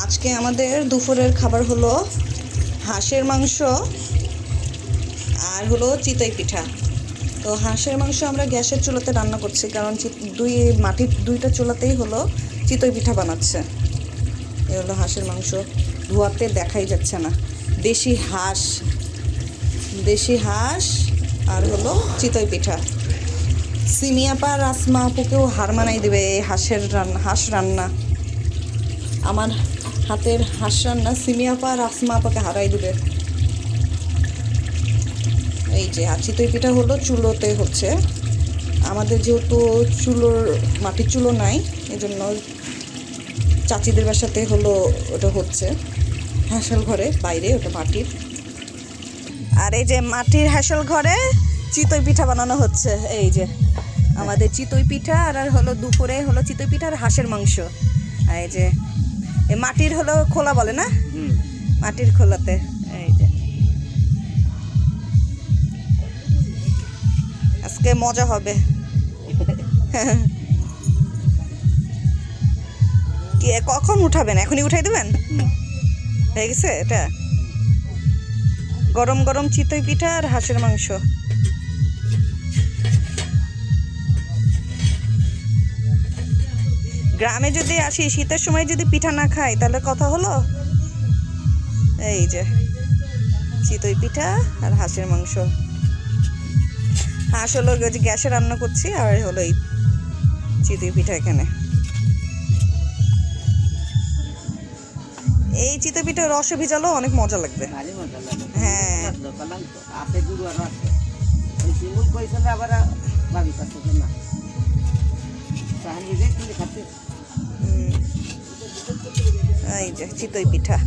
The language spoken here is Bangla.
আজকে আমাদের দুপুরের খাবার হলো হাঁসের মাংস আর হলো চিতই পিঠা। তো হাঁসের মাংস আমরা গ্যাসের চুলাতে রান্না করছি, কারণ মাটির দুইটা চুলাতেই হলো চিতই পিঠা বানাচ্ছে। এ হলো হাঁসের মাংস, ধোয়াতে দেখাই যাচ্ছে না। দেশি হাঁস আর হলো চিতই পিঠা। সিমি আপা আর আসমা আপুকেও হার মানাই দেবে এই হাঁস রান্না। আমার হাতের হাঁস রান্না সিমি আপা আর আসমা আপাকে হারাই দেবে। এই যে আর চিতই পিঠা হলো চুলোতে হচ্ছে। আমাদের যেহেতু মাটির চুলো নাই, এজন্য চাচিদের বাসাতে হলো ওটা হচ্ছে হাঁসেল ঘরে, বাইরে ওটা মাটির। আর এই যে মাটির হাঁসেল ঘরে চিতই পিঠা বানানো হচ্ছে। এই যে আমাদের চিতই পিঠা আর হলো দুপুরে হলো চিতই পিঠা আর হাঁসের মাংস। এই যে মাটির হলো খোলা বলে না, মাটির খোলাতে। এই যে আজকে মজা হবে। কি কখন উঠাবেন? এখনই উঠাই দেবেন? হয়ে গেছে এটা। গরম গরম চিতই পিঠা আর হাঁসের মাংস। গ্রামে যদি আসি, শীতের সময় যদি পিঠা না খাই তাহলে কথা হলো। এই যে চিতই পিঠা আর হাঁসের মাংস। হাঁস হলো যে গ্যাসে রান্না করছি, আর হলো এই চিতই পিঠা এখানে। এই চিতই পিঠা রসে ভিজালো অনেক মজা লাগবে। হ্যাঁ, এই যে চিতই পিঠা।